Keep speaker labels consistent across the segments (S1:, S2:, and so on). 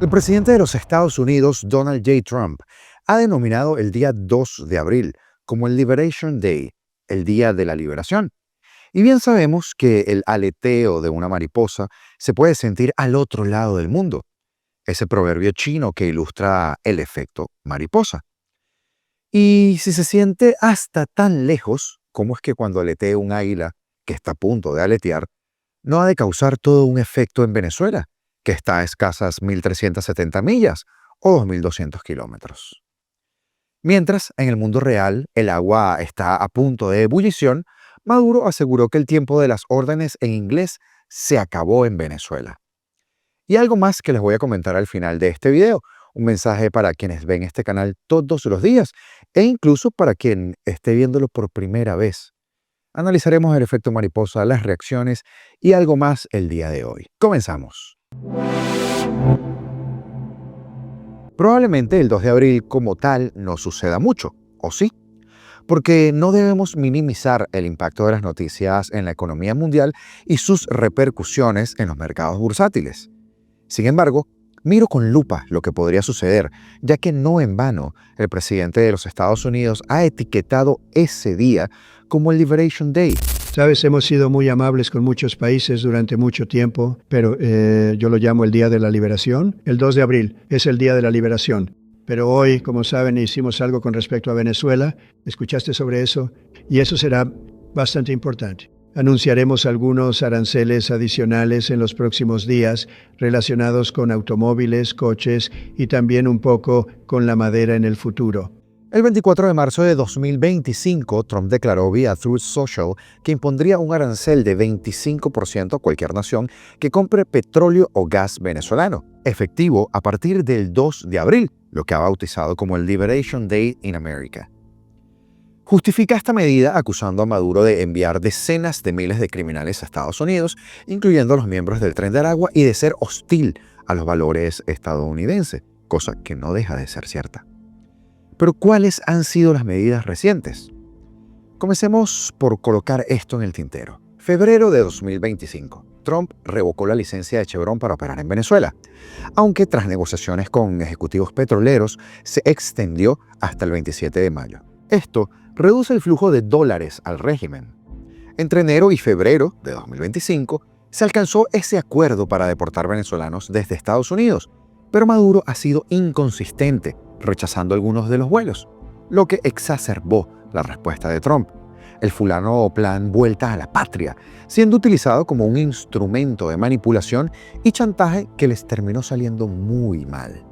S1: El presidente de los Estados Unidos, Donald J. Trump, ha denominado el día 2 de abril como el Liberation Day, el Día de la Liberación. Y bien sabemos que el aleteo de una mariposa se puede sentir al otro lado del mundo, ese proverbio chino que ilustra el efecto mariposa. Y si se siente hasta tan lejos, ¿cómo es que cuando aletee un águila que está a punto de aletear, no ha de causar todo un efecto en Venezuela, que está a escasas 1.370 millas o 2.200 kilómetros? Mientras, en el mundo real, el agua está a punto de ebullición, Maduro aseguró que el tiempo de las órdenes en inglés se acabó en Venezuela. Y algo más que les voy a comentar al final de este video, un mensaje para quienes ven este canal todos los días e incluso para quien esté viéndolo por primera vez. Analizaremos el efecto mariposa, las reacciones y algo más el día de hoy. Comenzamos. Probablemente el 2 de abril como tal no suceda mucho, ¿o sí? Porque no debemos minimizar el impacto de las noticias en la economía mundial y sus repercusiones en los mercados bursátiles. Sin embargo, miro con lupa lo que podría suceder, ya que no en vano el presidente de los Estados Unidos ha etiquetado ese día como el Liberation Day.
S2: Sabes, hemos sido muy amables con muchos países durante mucho tiempo, pero yo lo llamo el Día de la Liberación. El 2 de abril es el Día de la Liberación. Pero hoy, como saben, hicimos algo con respecto a Venezuela. ¿Escuchaste sobre eso? Y eso será bastante importante. Anunciaremos algunos aranceles adicionales en los próximos días relacionados con automóviles, coches y también un poco con la madera en el futuro.
S1: El 24 de marzo de 2025, Trump declaró vía Truth Social que impondría un arancel de 25% a cualquier nación que compre petróleo o gas venezolano, efectivo a partir del 2 de abril, lo que ha bautizado como el Liberation Day in America. Justifica esta medida acusando a Maduro de enviar decenas de miles de criminales a Estados Unidos, incluyendo a los miembros del Tren de Aragua, y de ser hostil a los valores estadounidenses, cosa que no deja de ser cierta. Pero ¿cuáles han sido las medidas recientes? Comencemos por colocar esto en el tintero. Febrero de 2025. Trump revocó la licencia de Chevron para operar en Venezuela, aunque tras negociaciones con ejecutivos petroleros se extendió hasta el 27 de mayo. Esto reduce el flujo de dólares al régimen. Entre enero y febrero de 2025 se alcanzó ese acuerdo para deportar venezolanos desde Estados Unidos, pero Maduro ha sido inconsistente, rechazando algunos de los vuelos, lo que exacerbó la respuesta de Trump. El fulano plan vuelta a la patria, siendo utilizado como un instrumento de manipulación y chantaje que les terminó saliendo muy mal.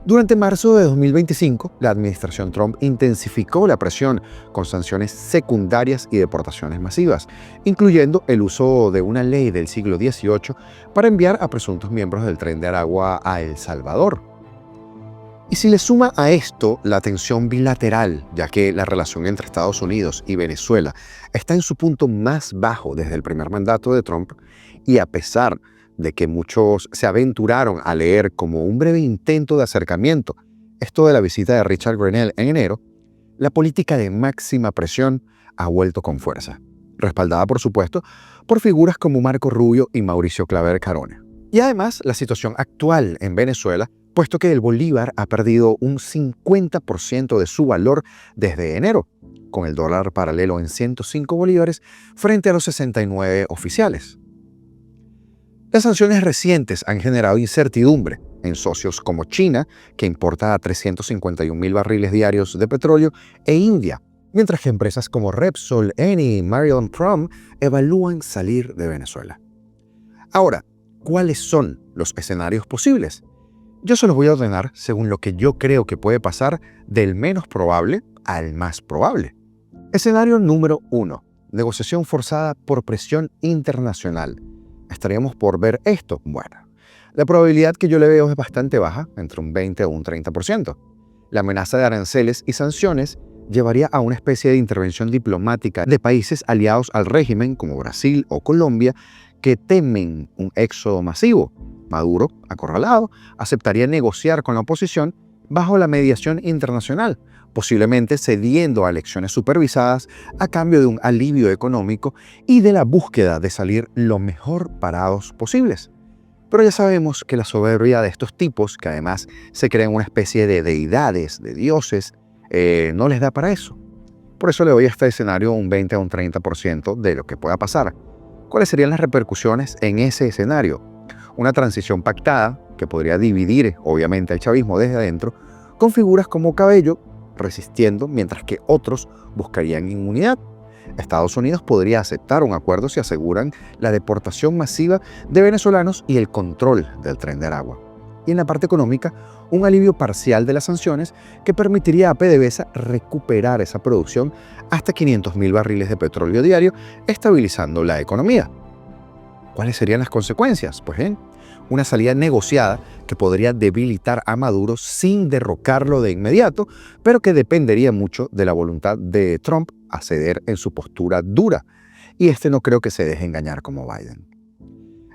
S1: Durante marzo de 2025, la administración Trump intensificó la presión con sanciones secundarias y deportaciones masivas, incluyendo el uso de una ley del siglo XVIII para enviar a presuntos miembros del Tren de Aragua a El Salvador. Y si le suma a esto la tensión bilateral, ya que la relación entre Estados Unidos y Venezuela está en su punto más bajo desde el primer mandato de Trump, y a pesar de que muchos se aventuraron a leer como un breve intento de acercamiento esto de la visita de Richard Grenell en enero, la política de máxima presión ha vuelto con fuerza, respaldada por supuesto por figuras como Marco Rubio y Mauricio Claver Carone. Y además la situación actual en Venezuela, puesto que el bolívar ha perdido un 50% de su valor desde enero, con el dólar paralelo en 105 bolívares frente a los 69 oficiales. Las sanciones recientes han generado incertidumbre en socios como China, que importa 351.000 barriles diarios de petróleo, e India, mientras que empresas como Repsol, Eni y Maryland Prom evalúan salir de Venezuela. Ahora, ¿cuáles son los escenarios posibles? Yo se los voy a ordenar según lo que yo creo que puede pasar del menos probable al más probable. Escenario número 1. Negociación forzada por presión internacional. ¿Estaríamos por ver esto? Bueno, la probabilidad que yo le veo es bastante baja, entre un 20 o un 30%. La amenaza de aranceles y sanciones llevaría a una especie de intervención diplomática de países aliados al régimen, como Brasil o Colombia, que temen un éxodo masivo. Maduro, acorralado, aceptaría negociar con la oposición bajo la mediación internacional, posiblemente cediendo a elecciones supervisadas a cambio de un alivio económico y de la búsqueda de salir lo mejor parados posibles. Pero ya sabemos que la soberbia de estos tipos, que además se creen una especie de deidades, de dioses, no les da para eso. Por eso le doy a este escenario un 20 a un 30% de lo que pueda pasar. ¿Cuáles serían las repercusiones en ese escenario? Una transición pactada que podría dividir, obviamente, al chavismo desde adentro, con figuras como Cabello resistiendo, mientras que otros buscarían inmunidad. Estados Unidos podría aceptar un acuerdo si aseguran la deportación masiva de venezolanos y el control del Tren de Aragua. Y en la parte económica, un alivio parcial de las sanciones que permitiría a PDVSA recuperar esa producción hasta 500.000 barriles de petróleo diario, estabilizando la economía. ¿Cuáles serían las consecuencias? Pues bien, una salida negociada que podría debilitar a Maduro sin derrocarlo de inmediato, pero que dependería mucho de la voluntad de Trump a ceder en su postura dura. Y no creo que se deje engañar como Biden.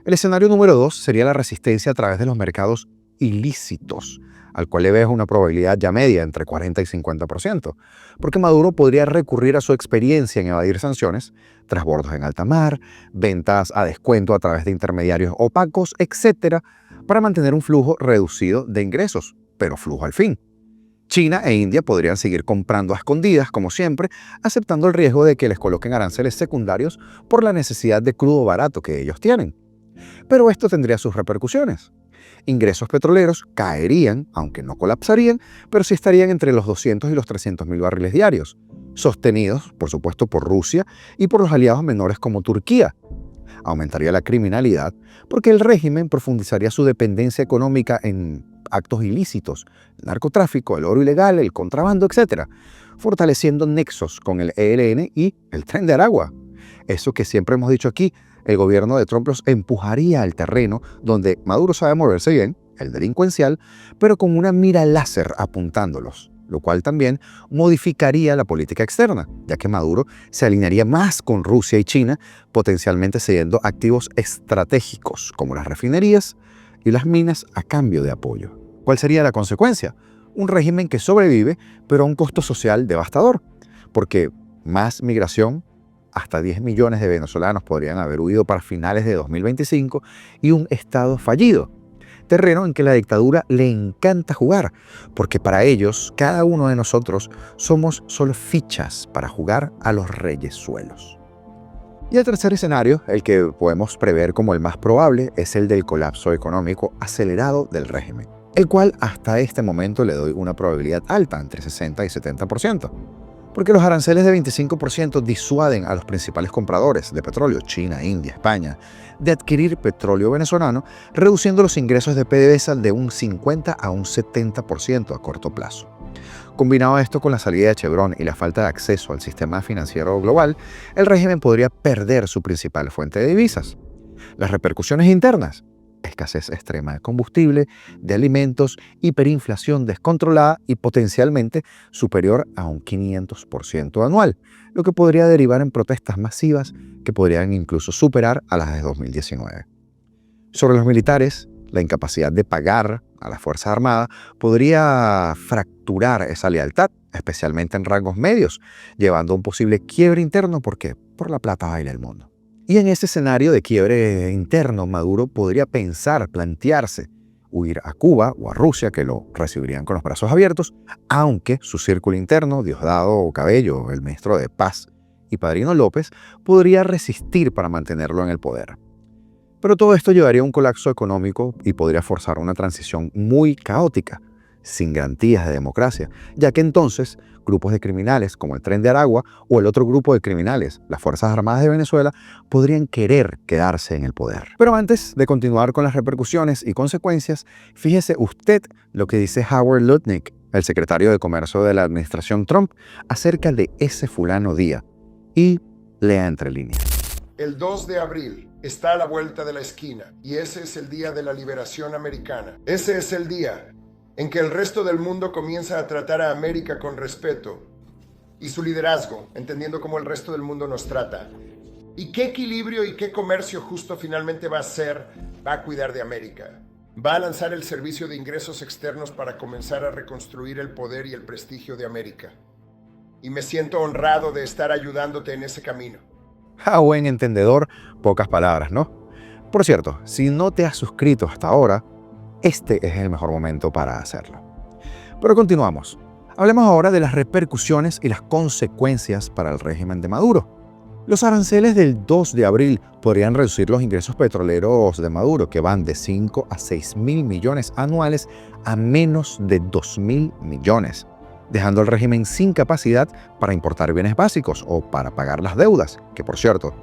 S1: El escenario número 2 sería la resistencia a través de los mercados ilícitos, al cual le veo una probabilidad ya media entre 40 y 50%, porque Maduro podría recurrir a su experiencia en evadir sanciones, transbordos en alta mar, ventas a descuento a través de intermediarios opacos, etc., para mantener un flujo reducido de ingresos, pero flujo al fin. China e India podrían seguir comprando a escondidas, como siempre, aceptando el riesgo de que les coloquen aranceles secundarios por la necesidad de crudo barato que ellos tienen. Pero esto tendría sus repercusiones. Ingresos petroleros caerían, aunque no colapsarían, pero sí estarían entre los 200 y los 300.000 barriles diarios, sostenidos, por supuesto, por Rusia y por los aliados menores como Turquía. Aumentaría la criminalidad porque el régimen profundizaría su dependencia económica en actos ilícitos, el narcotráfico, el oro ilegal, el contrabando, etc., fortaleciendo nexos con el ELN y el Tren de Aragua. Eso que siempre hemos dicho aquí, el gobierno de Trump los empujaría al terreno donde Maduro sabe moverse bien, el delincuencial, pero con una mira láser apuntándolos, lo cual también modificaría la política externa, ya que Maduro se alinearía más con Rusia y China, potencialmente cediendo activos estratégicos como las refinerías y las minas a cambio de apoyo. ¿Cuál sería la consecuencia? Un régimen que sobrevive, pero a un costo social devastador, porque más migración, hasta 10 millones de venezolanos podrían haber huido para finales de 2025 y un Estado fallido. Terreno en que la dictadura le encanta jugar, porque para ellos, cada uno de nosotros, somos solo fichas para jugar a los reyesuelos. Y el tercer escenario, el que podemos prever como el más probable, es el del colapso económico acelerado del régimen, el cual hasta este momento le doy una probabilidad alta, entre 60 y 70%. Porque los aranceles de 25% disuaden a los principales compradores de petróleo, China, India, España, de adquirir petróleo venezolano, reduciendo los ingresos de PDVSA de un 50 a un 70% a corto plazo. Combinado esto con la salida de Chevron y la falta de acceso al sistema financiero global, el régimen podría perder su principal fuente de divisas. Las repercusiones internas: escasez extrema de combustible, de alimentos, hiperinflación descontrolada y potencialmente superior a un 500% anual, lo que podría derivar en protestas masivas que podrían incluso superar a las de 2019. Sobre los militares, la incapacidad de pagar a las Fuerzas Armadas podría fracturar esa lealtad, especialmente en rangos medios, llevando a un posible quiebre interno porque por la plata baila el mundo. Y en ese escenario de quiebre interno, Maduro podría plantearse huir a Cuba o a Rusia, que lo recibirían con los brazos abiertos, aunque su círculo interno, Diosdado Cabello, el ministro de Paz, y Padrino López, podría resistir para mantenerlo en el poder. Pero todo esto llevaría a un colapso económico y podría forzar una transición muy caótica, sin garantías de democracia, ya que entonces grupos de criminales como el Tren de Aragua o el otro grupo de criminales, las Fuerzas Armadas de Venezuela, podrían querer quedarse en el poder. Pero antes de continuar con las repercusiones y consecuencias, fíjese usted lo que dice Howard Lutnick, el secretario de Comercio de la administración Trump, acerca de ese fulano día. Y lea entre líneas.
S3: El 2 de abril está a la vuelta de la esquina y ese es el día de la liberación americana. Ese es el día en que el resto del mundo comienza a tratar a América con respeto y su liderazgo, entendiendo cómo el resto del mundo nos trata. ¿Y qué equilibrio y qué comercio justo finalmente va a cuidar de América? Va a lanzar el servicio de ingresos externos para comenzar a reconstruir el poder y el prestigio de América. Y me siento honrado de estar ayudándote en ese camino.
S1: A buen entendedor, pocas palabras, ¿no? Por cierto, si no te has suscrito hasta ahora, este es el mejor momento para hacerlo. Pero continuamos. Hablemos ahora de las repercusiones y las consecuencias para el régimen de Maduro. Los aranceles del 2 de abril podrían reducir los ingresos petroleros de Maduro, que van de 5 a 6 mil millones anuales a menos de 2 mil millones, dejando al régimen sin capacidad para importar bienes básicos o para pagar las deudas, que por cierto,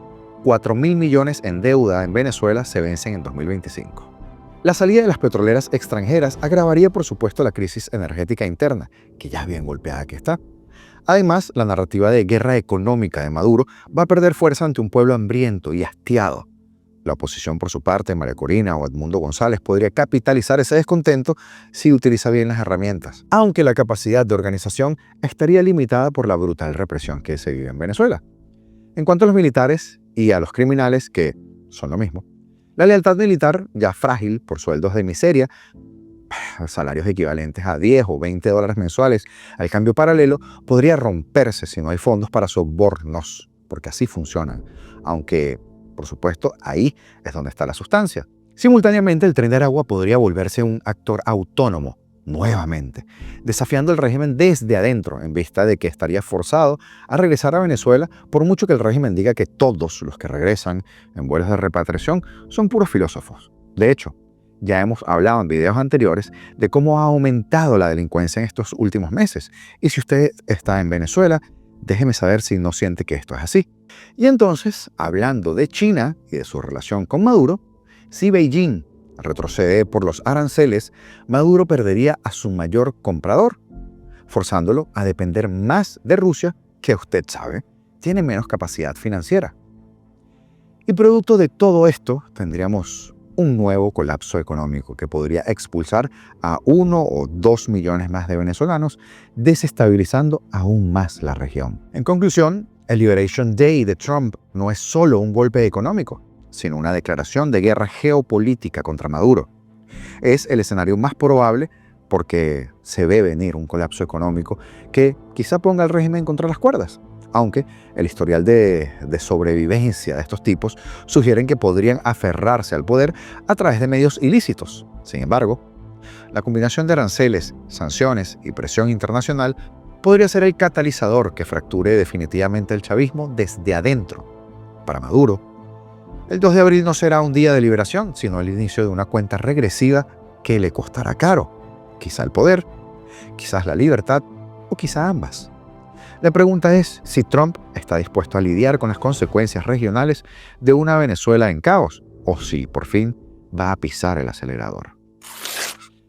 S1: 4 mil millones en deuda en Venezuela se vencen en 2025. La salida de las petroleras extranjeras agravaría por supuesto la crisis energética interna, que ya bien golpeada que está. Además, la narrativa de guerra económica de Maduro va a perder fuerza ante un pueblo hambriento y hastiado. La oposición, por su parte, María Corina o Edmundo González, podría capitalizar ese descontento si utiliza bien las herramientas, aunque la capacidad de organización estaría limitada por la brutal represión que se vive en Venezuela. En cuanto a los militares y a los criminales, que son lo mismo, la lealtad militar, ya frágil por sueldos de miseria, salarios equivalentes a 10 o 20 dólares mensuales al cambio paralelo, podría romperse si no hay fondos para sobornos, porque así funcionan, aunque, por supuesto, ahí es donde está la sustancia. Simultáneamente, el Tren de Aragua podría volverse un actor autónomo, nuevamente, desafiando el régimen desde adentro, en vista de que estaría forzado a regresar a Venezuela, por mucho que el régimen diga que todos los que regresan en vuelos de repatriación son puros filósofos. De hecho, ya hemos hablado en videos anteriores de cómo ha aumentado la delincuencia en estos últimos meses. Y si usted está en Venezuela, déjeme saber si no siente que esto es así. Y entonces, hablando de China y de su relación con Maduro, si Beijing retrocede por los aranceles, Maduro perdería a su mayor comprador, forzándolo a depender más de Rusia, que usted sabe, tiene menos capacidad financiera. Y producto de todo esto, tendríamos un nuevo colapso económico que podría expulsar a 1 o 2 millones más de venezolanos, desestabilizando aún más la región. En conclusión, el Liberation Day de Trump no es solo un golpe económico, sino una declaración de guerra geopolítica contra Maduro. Es el escenario más probable porque se ve venir un colapso económico que quizá ponga al régimen contra las cuerdas, aunque el historial de sobrevivencia de estos tipos sugieren que podrían aferrarse al poder a través de medios ilícitos. Sin embargo, la combinación de aranceles, sanciones y presión internacional podría ser el catalizador que fracture definitivamente el chavismo desde adentro. Para Maduro, el 2 de abril no será un día de liberación, sino el inicio de una cuenta regresiva que le costará caro. Quizá el poder, quizás la libertad o quizá ambas. La pregunta es si Trump está dispuesto a lidiar con las consecuencias regionales de una Venezuela en caos, o si, por fin, va a pisar el acelerador.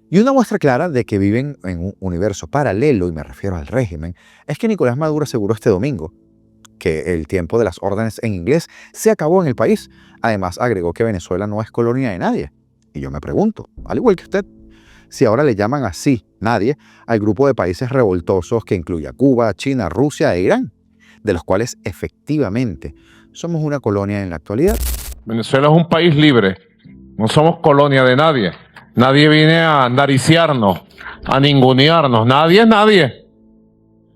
S1: Y una muestra clara de que viven en un universo paralelo, y me refiero al régimen, es que Nicolás Maduro aseguró este domingo que el tiempo de las órdenes en inglés se acabó en el país. Además, agregó que Venezuela no es colonia de nadie. Y yo me pregunto, al igual que usted, si ahora le llaman así, nadie, al grupo de países revoltosos que incluye a Cuba, China, Rusia e Irán, de los cuales efectivamente somos una colonia en la actualidad.
S4: Venezuela es un país libre, no somos colonia de nadie. Nadie viene a nariciarnos, a ningunearnos, nadie es nadie.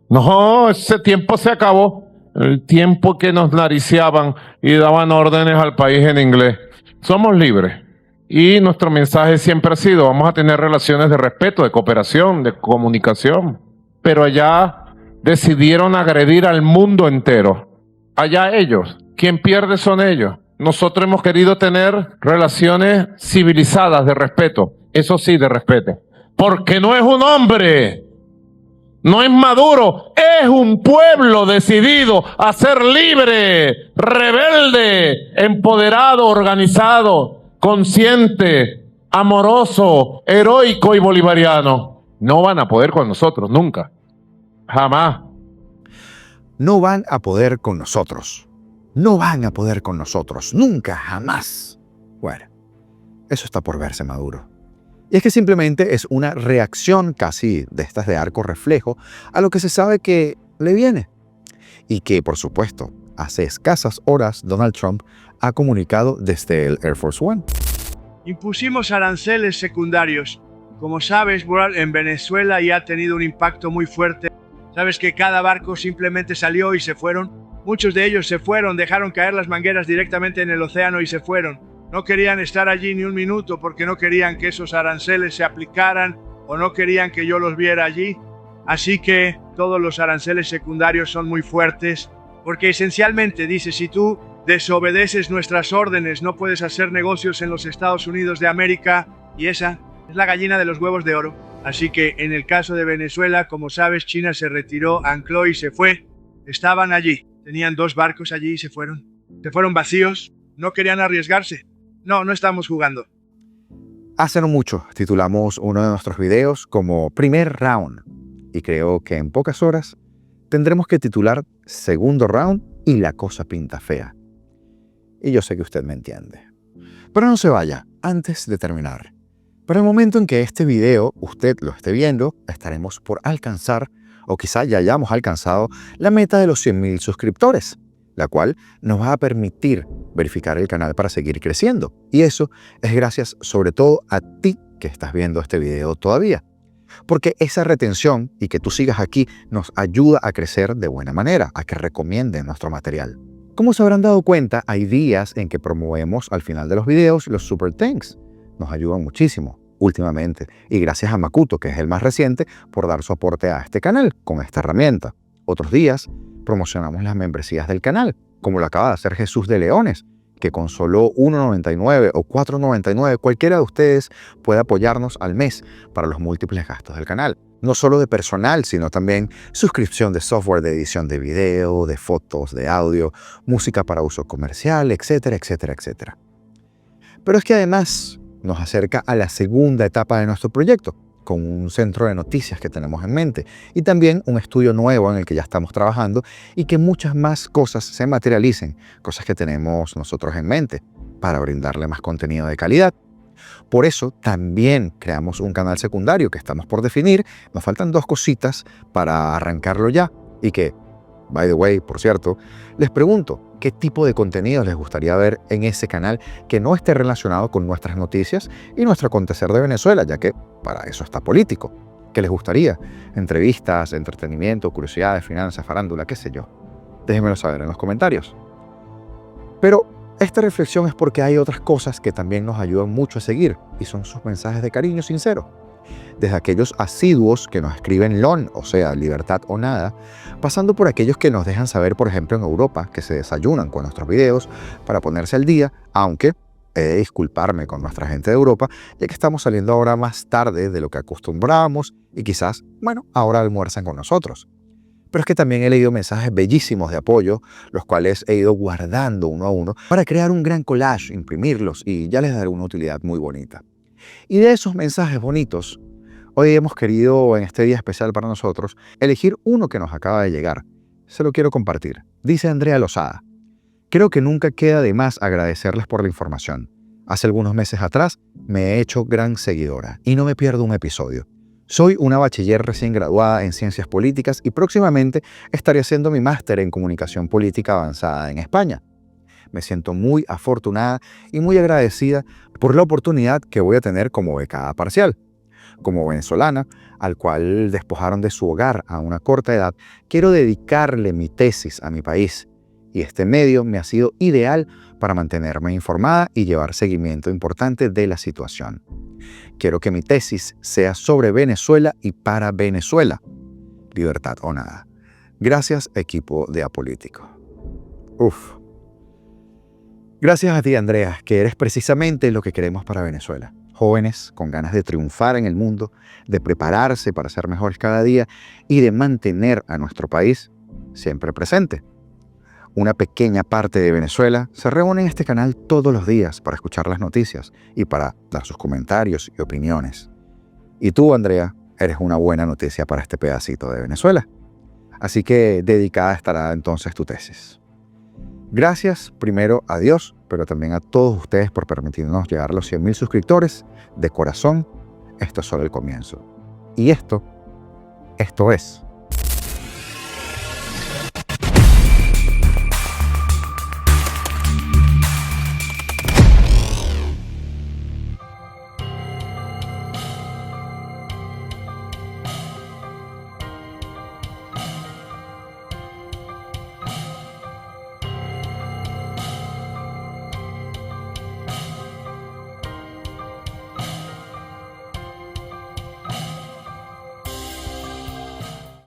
S4: No, ese tiempo se acabó, el tiempo que nos nariciaban y daban órdenes al país en inglés. Somos libres. Y nuestro mensaje siempre ha sido, vamos a tener relaciones de respeto, de cooperación, de comunicación. Pero allá decidieron agredir al mundo entero. Allá ellos. Quien pierde son ellos. Nosotros hemos querido tener relaciones civilizadas de respeto. Eso sí, de respeto. Porque no es un hombre. No es Maduro. Es un pueblo decidido a ser libre, rebelde, empoderado, organizado, consciente, amoroso, heroico y bolivariano. No van a poder con nosotros, nunca. Jamás.
S1: No van a poder con nosotros. No van a poder con nosotros. Nunca, jamás. Bueno, eso está por verse, Maduro. Y es que simplemente es una reacción casi de estas de arco reflejo a lo que se sabe que le viene. Y que, por supuesto, hace escasas horas Donald Trump ha comunicado desde el Air Force One.
S5: Impusimos aranceles secundarios. Como sabes, en Venezuela ya ha tenido un impacto muy fuerte. Sabes que cada barco simplemente salió y se fueron. Muchos de ellos se fueron, dejaron caer las mangueras directamente en el océano y se fueron. No querían estar allí ni un minuto porque no querían que esos aranceles se aplicaran o no querían que yo los viera allí. Así que todos los aranceles secundarios son muy fuertes porque esencialmente dice, si tú desobedeces nuestras órdenes no puedes hacer negocios en los Estados Unidos de América, y esa es la gallina de los huevos de oro. Así que en el caso de Venezuela, como sabes, China se retiró, ancló y se fue. Estaban allí, tenían 2 barcos allí y se fueron. Se fueron vacíos, no querían arriesgarse. No estamos jugando.
S1: Hace no mucho titulamos uno de nuestros videos como Primer Round y creo que en pocas horas tendremos que titular Segundo Round y la cosa pinta fea. Y yo sé que usted me entiende. Pero no se vaya antes de terminar. Para el momento en que este video usted lo esté viendo, estaremos por alcanzar, o quizá ya hayamos alcanzado, la meta de los 100,000 suscriptores, la cual nos va a permitir verificar el canal para seguir creciendo. Y eso es gracias sobre todo a ti que estás viendo este video todavía. Porque esa retención y que tú sigas aquí nos ayuda a crecer de buena manera, a que recomienden nuestro material. Como se habrán dado cuenta, hay días en que promovemos al final de los videos los Super Thanks. Nos ayudan muchísimo últimamente. Y gracias a Makuto, que es el más reciente, por dar su aporte a este canal con esta herramienta. Otros días promocionamos las membresías del canal, como lo acaba de hacer Jesús de Leones, que con solo $1.99 o $4.99 cualquiera de ustedes puede apoyarnos al mes para los múltiples gastos del canal. No solo de personal, sino también suscripción de software de edición de video, de fotos, de audio, música para uso comercial, etcétera, etcétera, etcétera. Pero es que además nos acerca a la segunda etapa de nuestro proyecto, con un centro de noticias que tenemos en mente y también un estudio nuevo en el que ya estamos trabajando y que muchas más cosas se materialicen, cosas que tenemos nosotros en mente para brindarle más contenido de calidad. Por eso también creamos un canal secundario que estamos por definir. Nos faltan 2 cositas para arrancarlo ya y que, by the way, por cierto, les pregunto, ¿qué tipo de contenidos les gustaría ver en ese canal que no esté relacionado con nuestras noticias y nuestro acontecer de Venezuela, ya que para eso está Político? ¿Qué les gustaría? Entrevistas, entretenimiento, curiosidades, finanzas, farándula, qué sé yo. Déjenmelo saber en los comentarios. Pero esta reflexión es porque hay otras cosas que también nos ayudan mucho a seguir y son sus mensajes de cariño sincero. Desde aquellos asiduos que nos escriben LON, o sea, libertad o nada, pasando por aquellos que nos dejan saber, por ejemplo, en Europa, que se desayunan con nuestros videos para ponerse al día, aunque he de disculparme con nuestra gente de Europa, ya que estamos saliendo ahora más tarde de lo que acostumbrábamos y quizás, bueno, ahora almuerzan con nosotros. Pero es que también he leído mensajes bellísimos de apoyo, los cuales he ido guardando uno a uno para crear un gran collage, imprimirlos y ya les daré una utilidad muy bonita. Y de esos mensajes bonitos, hoy hemos querido, en este día especial para nosotros, elegir uno que nos acaba de llegar. Se lo quiero compartir. Dice Andrea Lozada: creo que nunca queda de más agradecerles por la información. Hace algunos meses atrás me he hecho gran seguidora y no me pierdo un episodio. Soy una bachiller recién graduada en Ciencias Políticas y próximamente estaré haciendo mi máster en Comunicación Política Avanzada en España. Me siento muy afortunada y muy agradecida por la oportunidad que voy a tener como becada parcial. Como venezolana, al cual despojaron de su hogar a una corta edad, quiero dedicarle mi tesis a mi país. Y este medio me ha sido ideal para mantenerme informada y llevar seguimiento importante de la situación. Quiero que mi tesis sea sobre Venezuela y para Venezuela. Libertad o nada. Gracias, equipo de Apolítico. Gracias a ti, Andrea, que eres precisamente lo que queremos para Venezuela. Jóvenes con ganas de triunfar en el mundo, de prepararse para ser mejores cada día y de mantener a nuestro país siempre presente. Una pequeña parte de Venezuela se reúne en este canal todos los días para escuchar las noticias y para dar sus comentarios y opiniones. Y tú, Andrea, eres una buena noticia para este pedacito de Venezuela. Así que dedicada estará entonces tu tesis. Gracias primero a Dios, pero también a todos ustedes por permitirnos llegar a los 100,000 suscriptores. De corazón, esto es solo el comienzo. Y esto es